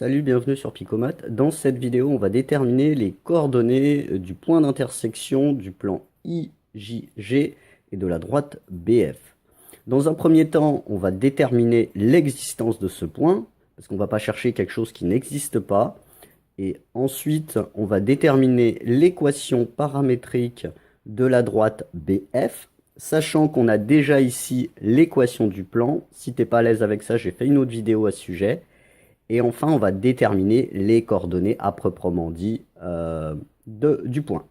Salut, bienvenue sur Picomat. Dans cette vidéo, on va déterminer les coordonnées du point d'intersection du plan IJG et de la droite BF. Dans un premier temps, on va déterminer l'existence de ce point, parce qu'on ne va pas chercher quelque chose qui n'existe pas. Et ensuite, on va déterminer l'équation paramétrique de la droite BF, sachant qu'on a déjà ici l'équation du plan. Si tu n'es pas à l'aise avec ça, j'ai fait une autre vidéo à ce sujet. Et enfin, on va déterminer les coordonnées à proprement dit du point.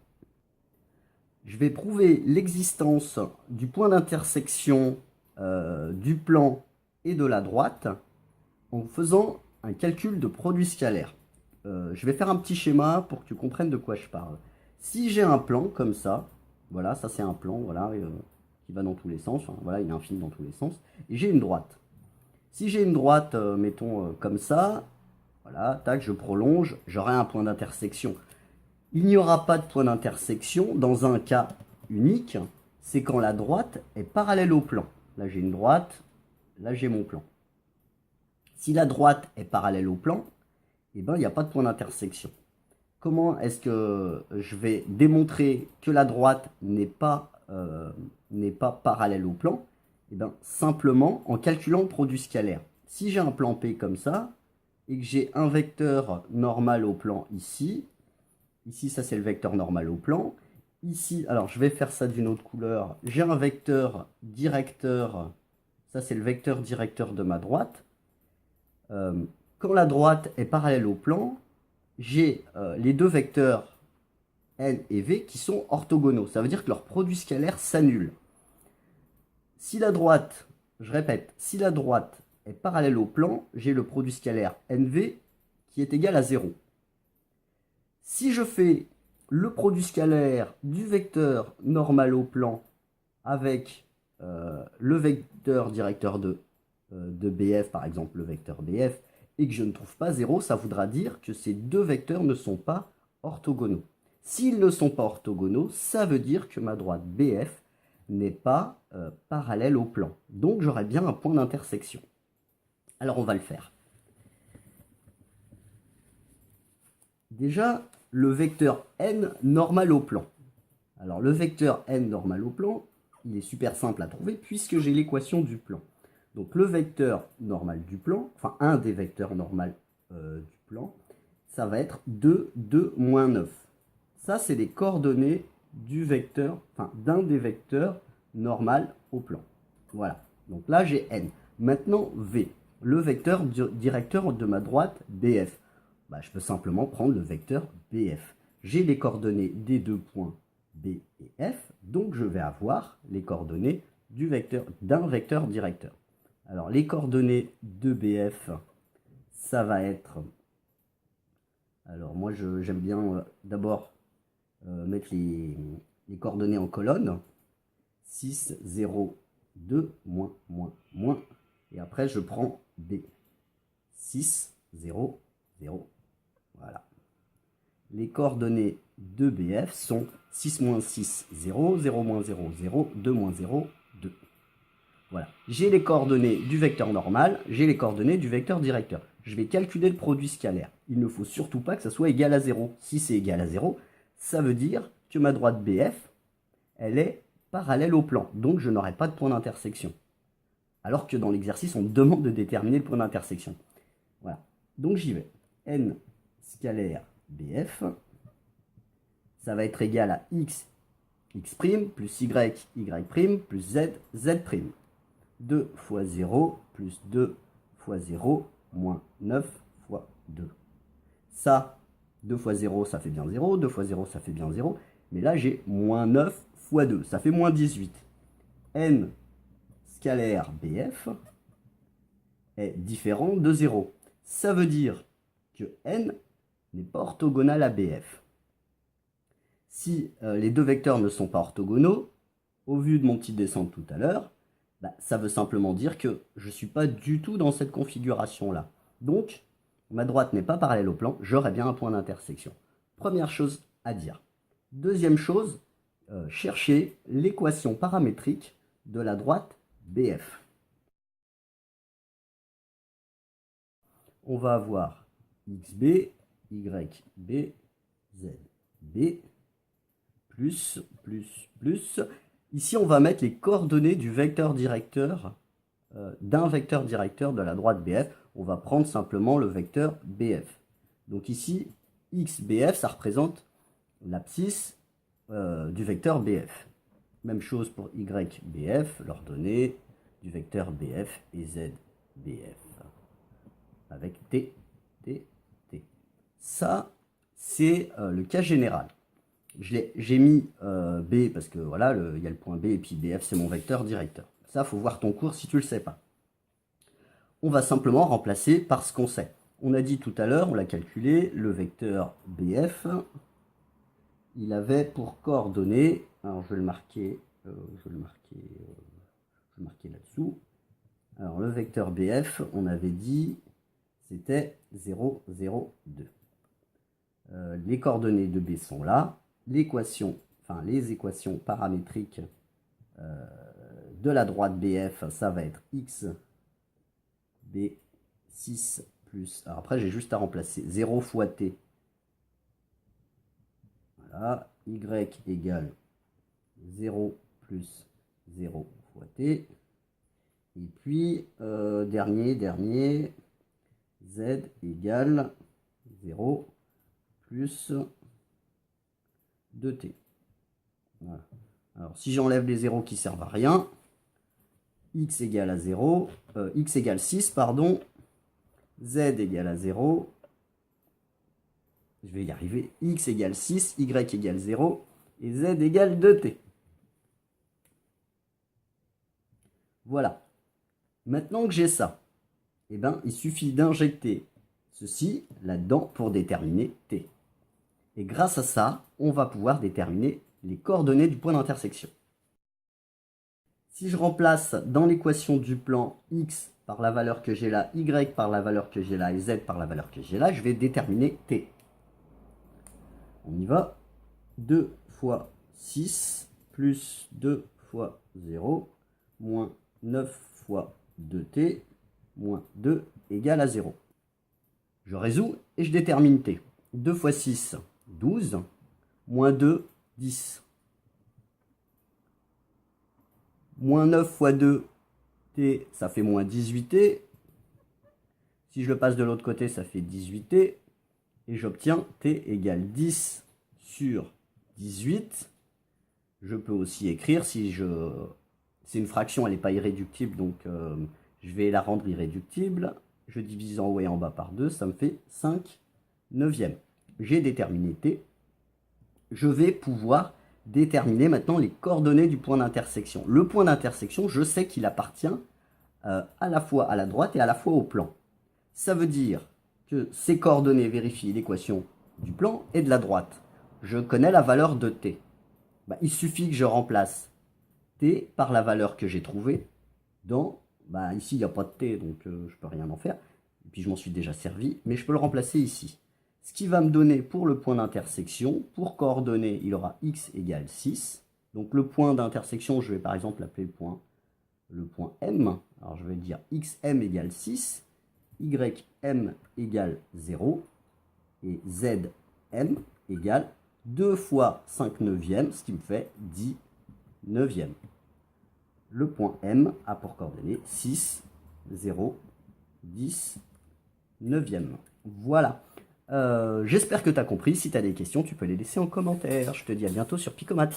Je vais prouver l'existence du point d'intersection du plan et de la droite en faisant un calcul de produit scalaire. Je vais faire un petit schéma pour que tu comprennes de quoi je parle. Si j'ai un plan comme ça, voilà, ça c'est un plan, voilà, qui va dans tous les sens, enfin, voilà, il est infini dans tous les sens, et j'ai une droite. Si j'ai une droite, mettons comme ça, voilà, tac, je prolonge, j'aurai un point d'intersection. Il n'y aura pas de point d'intersection dans un cas unique, c'est quand la droite est parallèle au plan. Là, j'ai une droite, là, j'ai mon plan. Si la droite est parallèle au plan, eh ben, il n'y a pas de point d'intersection. Comment est-ce que je vais démontrer que la droite n'est pas parallèle au plan? Eh bien, simplement en calculant le produit scalaire. Si j'ai un plan P comme ça, et que j'ai un vecteur normal au plan ici, ça c'est le vecteur normal au plan, ici, alors je vais faire ça d'une autre couleur, j'ai un vecteur directeur, ça c'est le vecteur directeur de ma droite. Quand la droite est parallèle au plan, j'ai les deux vecteurs N et V qui sont orthogonaux. Ça veut dire que leur produit scalaire s'annule. Si la droite, je répète, si la droite est parallèle au plan, j'ai le produit scalaire NV qui est égal à 0. Si je fais le produit scalaire du vecteur normal au plan avec le vecteur directeur de BF, par exemple le vecteur BF, et que je ne trouve pas 0, ça voudra dire que ces deux vecteurs ne sont pas orthogonaux. S'ils ne sont pas orthogonaux, ça veut dire que ma droite BF n'est pas parallèle au plan. Donc j'aurai bien un point d'intersection. Alors on va le faire. Déjà, le vecteur n normal au plan. Alors le vecteur n normal au plan, il est super simple à trouver puisque j'ai l'équation du plan. Donc le vecteur normal du plan, enfin un des vecteurs normaux du plan, ça va être 2, 2, moins 9. Ça, c'est les coordonnées du vecteur, enfin d'un des vecteurs normal au plan. Voilà. Donc là, j'ai n. Maintenant, v, le vecteur directeur de ma droite, bf. Bah, je peux simplement prendre le vecteur bf. J'ai les coordonnées des deux points B et F, donc je vais avoir les coordonnées d'un vecteur directeur. Alors les coordonnées de BF, ça va être... Alors moi j'aime bien d'abord mettre les coordonnées en colonne. 6, 0, 2, moins, moins, moins. Et après je prends B. 6, 0, 0. Voilà. Les coordonnées de BF sont 6 moins 6, 0, 0 moins 0, 0, 2 moins 0, 2. Voilà. J'ai les coordonnées du vecteur normal, j'ai les coordonnées du vecteur directeur. Je vais calculer le produit scalaire. Il ne faut surtout pas que ça soit égal à 0. Si c'est égal à 0, ça veut dire que ma droite BF, elle est parallèle au plan. Donc je n'aurai pas de point d'intersection. Alors que dans l'exercice, on me demande de déterminer le point d'intersection. Voilà. Donc j'y vais. N scalaire BF, ça va être égal à x, x', plus y, y', plus z, z'. 2 fois 0 plus 2 fois 0 moins 9 fois 2. Ça, 2 fois 0, ça fait bien 0. 2 fois 0, ça fait bien 0. Mais là, j'ai moins 9 fois 2. Ça fait moins 18. N scalaire BF est différent de 0. Ça veut dire que N n'est pas orthogonal à BF. Si les deux vecteurs ne sont pas orthogonaux, au vu de mon petit dessin de tout à l'heure, bah, ça veut simplement dire que je ne suis pas du tout dans cette configuration-là. Donc, ma droite n'est pas parallèle au plan, j'aurai bien un point d'intersection. Première chose à dire. Deuxième chose, chercher l'équation paramétrique de la droite BF. On va avoir xb, yb, zb, plus. Ici, on va mettre les coordonnées du vecteur directeur, d'un vecteur directeur de la droite BF. On va prendre simplement le vecteur BF. Donc ici, xBF, ça représente l'abscisse du vecteur BF. Même chose pour YBF, l'ordonnée du vecteur BF et ZBF. Avec T, T, T. Ça, c'est le cas général. J'ai mis B parce que voilà, il y a le point B et puis BF, c'est mon vecteur directeur. Ça, il faut voir ton cours si tu ne le sais pas. On va simplement remplacer par ce qu'on sait. On a dit tout à l'heure, on l'a calculé, le vecteur BF, il avait pour coordonnées, alors je vais le marquer, là-dessous. Alors le vecteur BF, on avait dit, c'était 0, 0, 2. Les coordonnées de B sont là. Les équations paramétriques de la droite BF, ça va être x B6 plus... Alors après, j'ai juste à remplacer 0 fois t. Voilà, y égale 0 plus 0 fois t. Et puis, dernier, z égale 0 plus 2t. Voilà. Alors, si j'enlève les zéros qui servent à rien, x égale à 0, x égale 6, pardon, z égale à 0, je vais y arriver, x égale 6, y égale 0, et z égale 2t. Voilà. Maintenant que j'ai ça, eh ben, il suffit d'injecter ceci là-dedans pour déterminer t. Et grâce à ça, on va pouvoir déterminer les coordonnées du point d'intersection. Si je remplace dans l'équation du plan x par la valeur que j'ai là, y par la valeur que j'ai là et z par la valeur que j'ai là, je vais déterminer t. On y va. 2 fois 6 plus 2 fois 0 moins 9 fois 2t moins 2 égale à 0. Je résous et je détermine t. 2 fois 6, 12, moins 2, 10. Moins 9 fois 2, t, ça fait moins 18t. Si je le passe de l'autre côté, ça fait 18t. Et j'obtiens t égale 10 sur 18. Je peux aussi écrire, c'est une fraction, elle n'est pas irréductible, donc je vais la rendre irréductible. Je divise en haut et en bas par 2, ça me fait 5 neuvièmes. J'ai déterminé t. Je vais pouvoir déterminer maintenant les coordonnées du point d'intersection. Le point d'intersection, je sais qu'il appartient à la fois à la droite et à la fois au plan. Ça veut dire que ces coordonnées vérifient l'équation du plan et de la droite. Je connais la valeur de t. Il suffit que je remplace t par la valeur que j'ai trouvée dans... ici, il n'y a pas de t, donc je ne peux rien en faire. Et puis, je m'en suis déjà servi, mais je peux le remplacer ici. Ce qui va me donner pour le point d'intersection, pour coordonnées, il aura x égale 6. Donc, le point d'intersection, je vais par exemple l'appeler le point M. Alors, je vais dire xm égale 6, ym égale 0, et zm égale 2 fois 5 neuvièmes, ce qui me fait 10 neuvièmes. Le point M a pour coordonnées 6, 0, 10 neuvièmes. Voilà. J'espère que tu as compris. Si tu as des questions, tu peux les laisser en commentaire. Je te dis à bientôt sur Picomat.